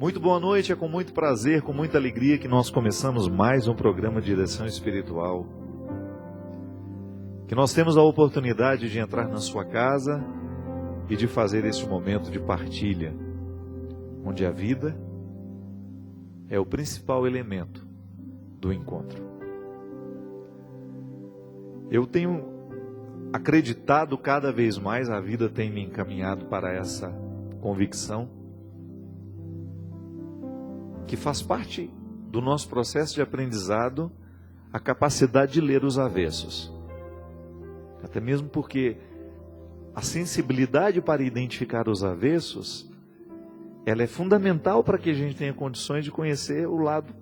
Muito boa noite, é com muito prazer, com muita alegria que nós começamos mais um programa de Direção Espiritual. Que nós temos a oportunidade de entrar na sua casa e de fazer esse momento de partilha, onde a vida é o principal elemento do encontro. Eu tenho acreditado cada vez mais, a vida tem me encaminhado para essa convicção, que faz parte do nosso processo de aprendizado a capacidade de ler os avessos. Até mesmo porque a sensibilidade para identificar os avessos, ela é fundamental para que a gente tenha condições de conhecer o lado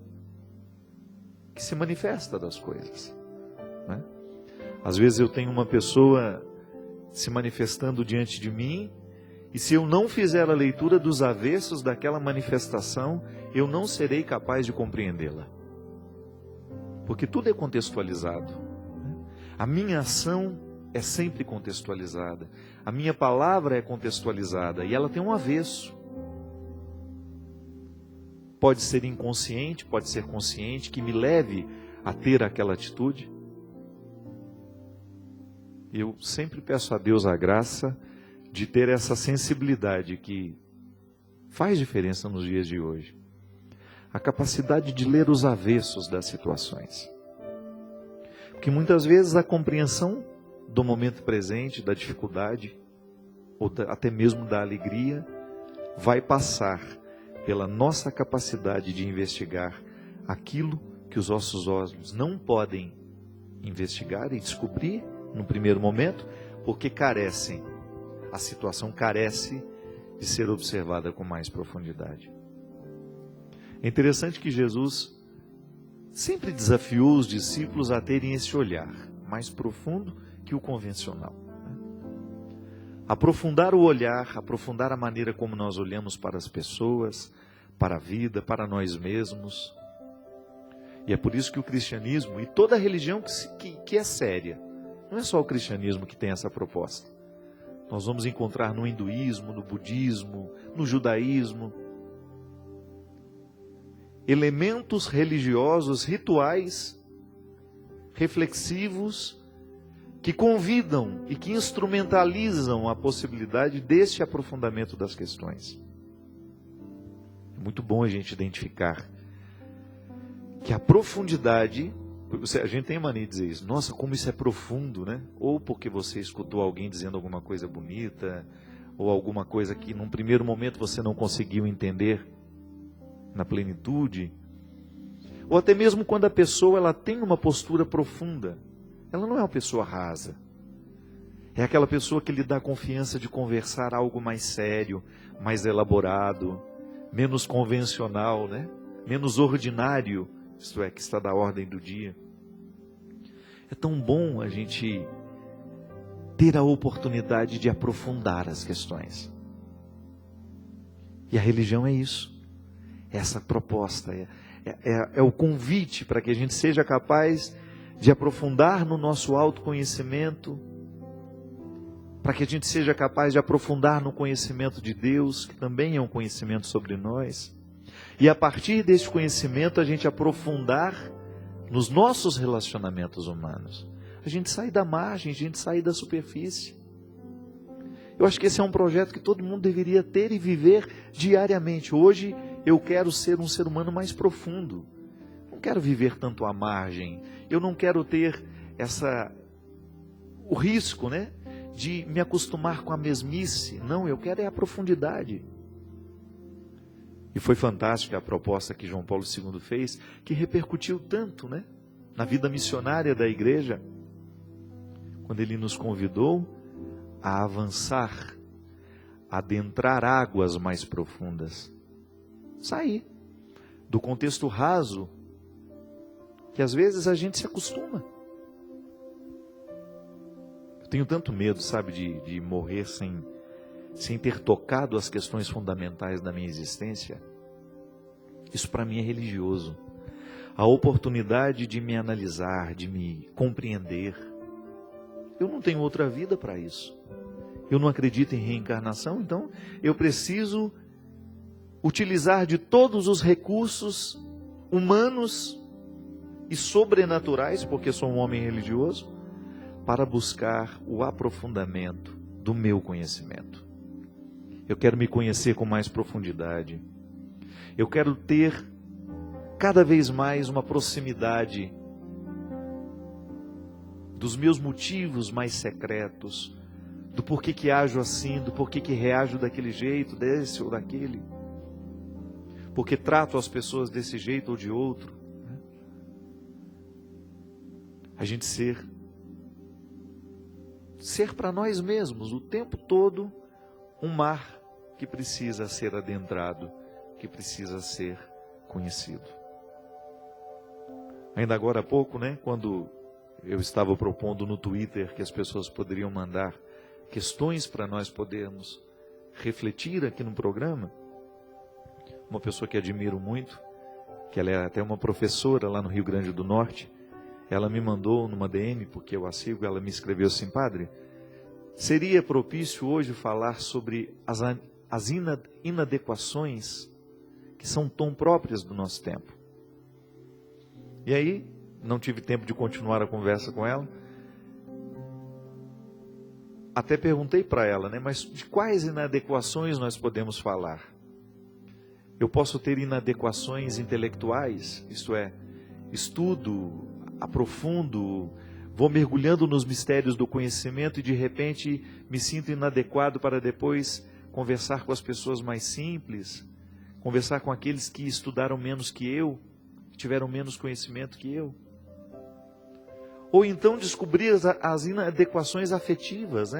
que se manifesta das coisas, né? Às vezes eu tenho uma pessoa se manifestando diante de mim, e se eu não fizer a leitura dos avessos daquela manifestação, eu não serei capaz de compreendê-la. Porque tudo é contextualizado. A minha ação é sempre contextualizada. A minha palavra é contextualizada e ela tem um avesso. Pode ser inconsciente, pode ser consciente, que me leve a ter aquela atitude. Eu sempre peço a Deus a graça de ter essa sensibilidade que faz diferença nos dias de hoje. A capacidade de ler os avessos das situações. Porque muitas vezes a compreensão do momento presente, da dificuldade, ou até mesmo da alegria, vai passar pela nossa capacidade de investigar aquilo que os nossos olhos não podem investigar e descobrir no primeiro momento, porque carecem. A situação carece de ser observada com mais profundidade. É interessante que Jesus sempre desafiou os discípulos a terem esse olhar mais profundo que o convencional, né? Aprofundar o olhar, aprofundar a maneira como nós olhamos para as pessoas, para a vida, para nós mesmos. E é por isso que o cristianismo e toda a religião que é séria, não é só o cristianismo que tem essa proposta. Nós vamos encontrar no hinduísmo, no budismo, no judaísmo, elementos religiosos, rituais, reflexivos, que convidam e que instrumentalizam a possibilidade deste aprofundamento das questões. É muito bom a gente identificar que a profundidade... A gente tem mania de dizer isso. Nossa, como isso é profundo, né? Ou porque você escutou alguém dizendo alguma coisa bonita, ou alguma coisa que num primeiro momento você não conseguiu entender na plenitude. Ou até mesmo quando a pessoa ela tem uma postura profunda. Ela não é uma pessoa rasa. É aquela pessoa que lhe dá confiança de conversar algo mais sério, mais elaborado, menos convencional, né? Menos ordinário. Isto é, que está da ordem do dia. É tão bom a gente ter a oportunidade de aprofundar as questões. E a religião é isso. É essa proposta, é o convite para que a gente seja capaz de aprofundar no nosso autoconhecimento, para que a gente seja capaz de aprofundar no conhecimento de Deus, que também é um conhecimento sobre nós. E a partir desse conhecimento a gente aprofundar nos nossos relacionamentos humanos. A gente sai da margem, a gente sai da superfície. Eu acho que esse é um projeto que todo mundo deveria ter e viver diariamente. Hoje eu quero ser um ser humano mais profundo. Não quero viver tanto à margem. Eu não quero ter o risco, né, de me acostumar com a mesmice. Não, eu quero a profundidade. E foi fantástica a proposta que João Paulo II fez, que repercutiu tanto, né, na vida missionária da igreja, quando ele nos convidou a avançar, a adentrar águas mais profundas. Sair do contexto raso, que às vezes a gente se acostuma. Eu tenho tanto medo, sabe, de morrer sem ter tocado as questões fundamentais da minha existência. Isso para mim é religioso. A oportunidade de me analisar, de me compreender. Eu não tenho outra vida para isso. Eu não acredito em reencarnação, então eu preciso utilizar de todos os recursos humanos e sobrenaturais, porque sou um homem religioso, para buscar o aprofundamento do meu conhecimento. Eu quero me conhecer com mais profundidade. Eu quero ter cada vez mais uma proximidade dos meus motivos mais secretos, do porquê que ajo assim, do porquê que reajo daquele jeito, desse ou daquele, porque trato as pessoas desse jeito ou de outro. A gente ser para nós mesmos o tempo todo um mar que precisa ser adentrado, que precisa ser conhecido. Ainda agora há pouco, quando eu estava propondo no Twitter que as pessoas poderiam mandar questões para nós podermos refletir aqui no programa, uma pessoa que admiro muito, que ela é até uma professora lá no Rio Grande do Norte, ela me mandou numa DM, porque eu a sigo, ela me escreveu assim: padre, seria propício hoje falar sobre as inadequações que são tão próprias do nosso tempo. E aí, não tive tempo de continuar a conversa com ela. Até perguntei para ela, mas de quais inadequações nós podemos falar? Eu posso ter inadequações intelectuais, isto é, estudo, aprofundo, vou mergulhando nos mistérios do conhecimento e de repente me sinto inadequado para depois conversar com as pessoas mais simples, conversar com aqueles que estudaram menos que eu, que tiveram menos conhecimento que eu. Ou então descobrir as inadequações afetivas,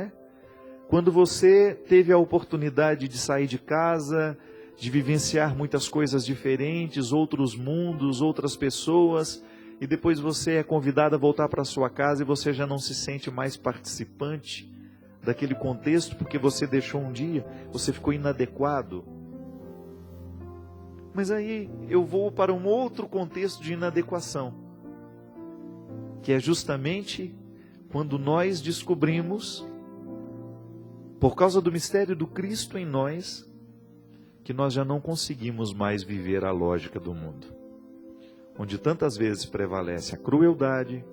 Quando você teve a oportunidade de sair de casa, de vivenciar muitas coisas diferentes, outros mundos, outras pessoas, e depois você é convidado a voltar para sua casa e você já não se sente mais participante daquele contexto, porque você deixou um dia, você ficou inadequado. Mas aí eu vou para um outro contexto de inadequação, que é justamente quando nós descobrimos, por causa do mistério do Cristo em nós, que nós já não conseguimos mais viver a lógica do mundo, onde tantas vezes prevalece a crueldade,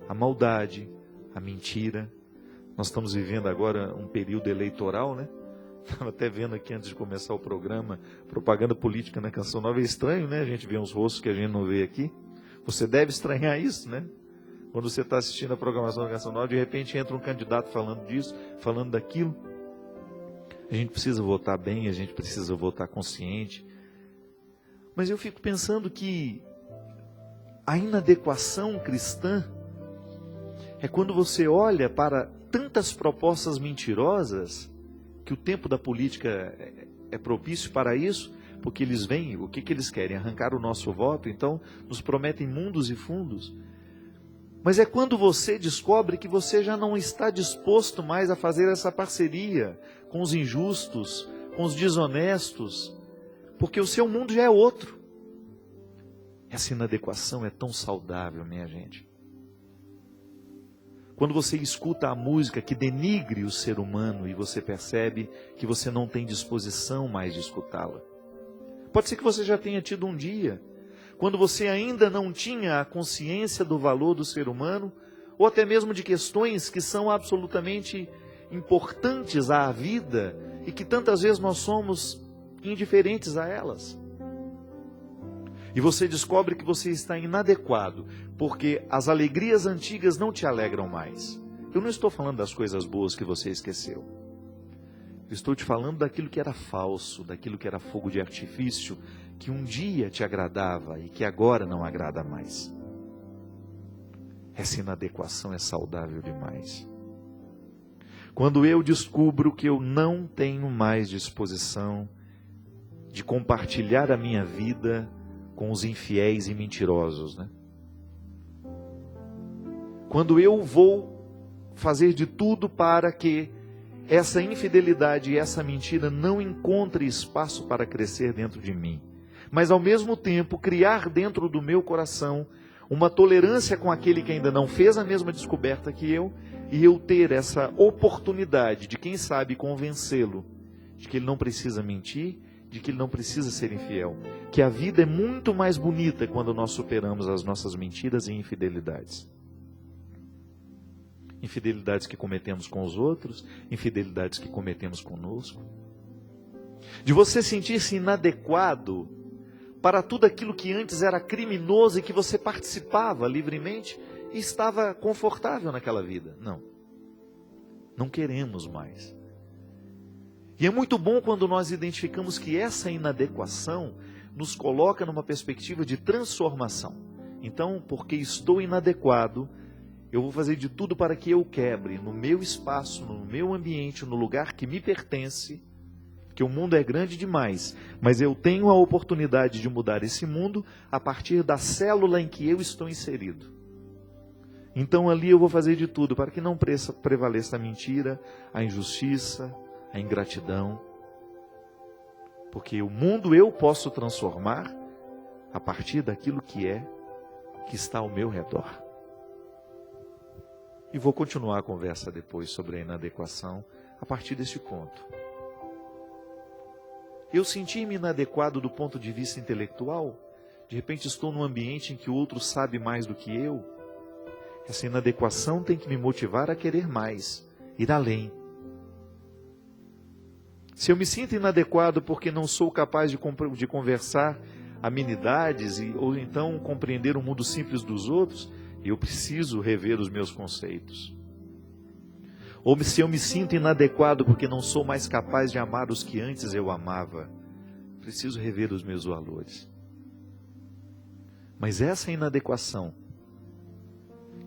a maldade, a mentira. Nós estamos vivendo agora um período eleitoral, Estava até vendo aqui antes de começar o programa, propaganda política na Canção Nova. É estranho, A gente vê uns rostos que a gente não vê aqui. Você deve estranhar isso, Quando você está assistindo a programação da Canção Nova, de repente entra um candidato falando disso, falando daquilo. A gente precisa votar bem, a gente precisa votar consciente. Mas eu fico pensando que a inadequação cristã é quando você olha para tantas propostas mentirosas, que o tempo da política é propício para isso, porque eles vêm, o que eles querem? Arrancar o nosso voto, então nos prometem mundos e fundos. Mas é quando você descobre que você já não está disposto mais a fazer essa parceria com os injustos, com os desonestos, porque o seu mundo já é outro. Essa inadequação é tão saudável, minha gente. Quando você escuta a música que denigre o ser humano e você percebe que você não tem disposição mais de escutá-la. Pode ser que você já tenha tido um dia, quando você ainda não tinha a consciência do valor do ser humano, ou até mesmo de questões que são absolutamente importantes à vida e que tantas vezes nós somos indiferentes a elas. E você descobre que você está inadequado, porque as alegrias antigas não te alegram mais. Eu não estou falando das coisas boas que você esqueceu. Eu estou te falando daquilo que era falso, daquilo que era fogo de artifício, que um dia te agradava e que agora não agrada mais. Essa inadequação é saudável demais. Quando eu descubro que eu não tenho mais disposição de compartilhar a minha vida com os infiéis e mentirosos, Quando eu vou fazer de tudo para que essa infidelidade e essa mentira não encontre espaço para crescer dentro de mim, mas ao mesmo tempo criar dentro do meu coração uma tolerância com aquele que ainda não fez a mesma descoberta que eu, e eu ter essa oportunidade de, quem sabe, convencê-lo de que ele não precisa mentir, de que ele não precisa ser infiel, que a vida é muito mais bonita quando nós superamos as nossas mentiras e infidelidades. Infidelidades que cometemos com os outros, infidelidades que cometemos conosco. De você sentir-se inadequado para tudo aquilo que antes era criminoso e que você participava livremente e estava confortável naquela vida. Não. Não queremos mais. E é muito bom quando nós identificamos que essa inadequação nos coloca numa perspectiva de transformação. Então, porque estou inadequado, eu vou fazer de tudo para que eu quebre no meu espaço, no meu ambiente, no lugar que me pertence, que o mundo é grande demais, mas eu tenho a oportunidade de mudar esse mundo a partir da célula em que eu estou inserido. Então ali eu vou fazer de tudo para que não prevaleça a mentira, a injustiça, a ingratidão. Porque o mundo eu posso transformar a partir daquilo que está ao meu redor. E vou continuar a conversa depois sobre a inadequação a partir deste ponto. Eu senti-me inadequado do ponto de vista intelectual? De repente estou num ambiente em que o outro sabe mais do que eu? Essa inadequação tem que me motivar a querer mais, ir além. Se eu me sinto inadequado porque não sou capaz de conversar amenidades ou então compreender o mundo simples dos outros, eu preciso rever os meus conceitos. Ou se eu me sinto inadequado porque não sou mais capaz de amar os que antes eu amava, preciso rever os meus valores. Mas essa inadequação,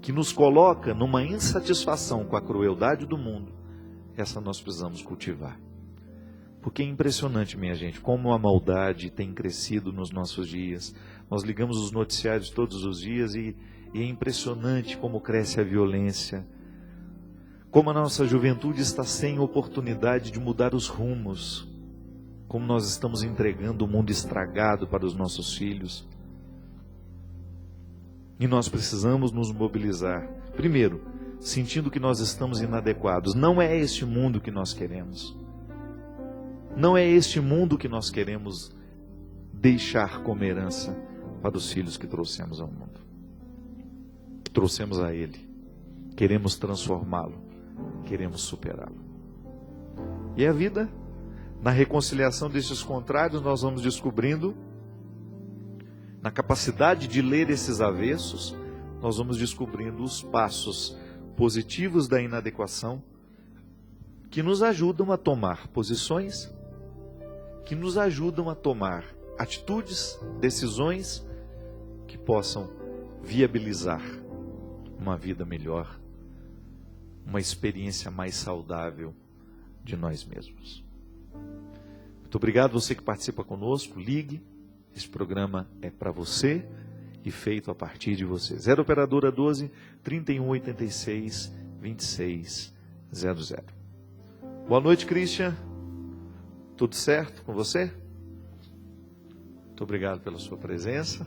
que nos coloca numa insatisfação com a crueldade do mundo, essa nós precisamos cultivar. Porque é impressionante, minha gente, como a maldade tem crescido nos nossos dias. Nós ligamos os noticiários todos os dias e é impressionante como cresce a violência. Como a nossa juventude está sem oportunidade de mudar os rumos. Como nós estamos entregando o mundo estragado para os nossos filhos. E nós precisamos nos mobilizar. Primeiro, sentindo que nós estamos inadequados. Não é este mundo que nós queremos. Não é este mundo que nós queremos deixar como herança para os filhos que trouxemos ao mundo. Que trouxemos a Ele. Queremos transformá-lo. Queremos superá-lo. E a vida, na reconciliação desses contrários, nós vamos descobrindo, na capacidade de ler esses avessos, nós vamos descobrindo os passos positivos da inadequação que nos ajudam a tomar posições, que nos ajudam a tomar atitudes, decisões que possam viabilizar uma vida melhor, uma experiência mais saudável de nós mesmos. Muito obrigado você que participa conosco, ligue, esse programa é para você e feito a partir de você. 0 operadora 12 3186 2600. Boa noite, Christian. Tudo certo com você? Muito obrigado pela sua presença.